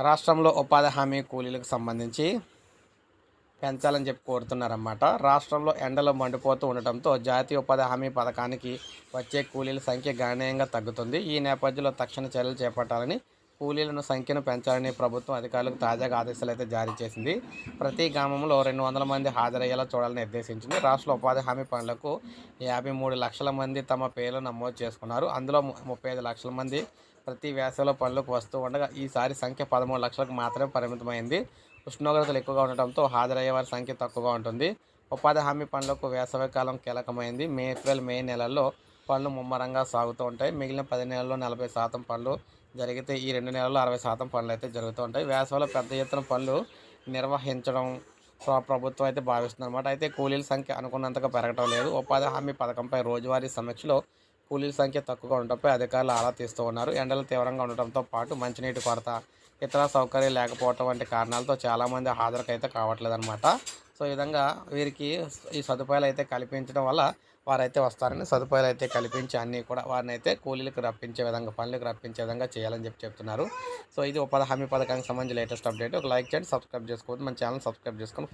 రాష్ట్రంలో ఉపాధి హామీ కూలీలకు సంబంధించి పెంచాలని చెప్పి కోరుతున్నారన్నమాట. రాష్ట్రంలో ఎండలు మండిపోతూ ఉండటంతో జాతీయ ఉపాధి హామీ పథకానికి వచ్చే కూలీల సంఖ్య గణనీయంగా తగ్గుతుంది. ఈ నేపథ్యంలో తక్షణ చర్యలు చేపట్టాలని, కూలీలను సంఖ్యను పెంచాలని ప్రభుత్వం అధికారులకు తాజాగా ఆదేశాలు అయితే జారీ చేసింది. ప్రతి గ్రామంలో 200 మంది హాజరయ్యేలా చూడాలని నిర్దేశించింది. రాష్ట్ర ఉపాధి హామీ పనులకు 53 లక్షల మంది తమ పేర్లు నమోదు చేసుకున్నారు. అందులో 35 లక్షల మంది ప్రతి వేసవిలో పనులకు వస్తూ ఉండగా ఈసారి సంఖ్య 13 లక్షలకు మాత్రమే పరిమితమైంది. ఉష్ణోగ్రతలు ఎక్కువగా ఉండటంతో హాజరయ్యే వారి సంఖ్య తక్కువగా ఉంటుంది. ఉపాధి హామీ పనులకు వేసవికాలం కీలకమైంది. ఏప్రిల్, మే నెలల్లో పనులు ముమ్మరంగా సాగుతూ ఉంటాయి. మిగిలిన 10 నెలల్లో 40% పనులు జరిగితే ఈ 2 నెలల్లో 60% పనులు అయితే జరుగుతూ ఉంటాయి. వేసవిలో పెద్ద ఎత్తున పనులు నిర్వహించడం ప్రభుత్వం అయితే భావిస్తుందన్నమాట. అయితే కూలీల సంఖ్య అనుకున్నంతగా పెరగటం లేదు. ఉపాధి హామీ పథకంపై రోజువారీ సమీక్షలో కూలీల సంఖ్య తక్కువగా ఉండటంపై అధికారులు ఆరా తీస్తూ ఉన్నారు. ఎండలు తీవ్రంగా ఉండటంతో పాటు మంచినీటి కొరత, ఇతర సౌకర్యాలు లేకపోవటం వంటి కారణాలతో చాలామంది హాజరుకైతే కావట్లేదన్నమాట. సో ఈ విధంగా వీరికి ఈ సదుపాయాలు అయితే కల్పించడం వల్ల వారైతే వస్తారని, సదుపాయాలు అయితే కల్పించి అన్నీ కూడా వారిని అయితే కూలీలకు రప్పించే విధంగా, పనులకు రప్పించే విధంగా చేయాలని చెప్పి చెప్తున్నారు. సో ఇది ఉపాధి హామీ పథకానికి సంబంధించి లేటెస్ట్ అప్డేట్. ఒక లైక్ చేయండి, సబ్స్క్రైబ్ చేసుకోవద్దు, మన ఛానల్ సబ్స్క్రైబ్ చేసుకొని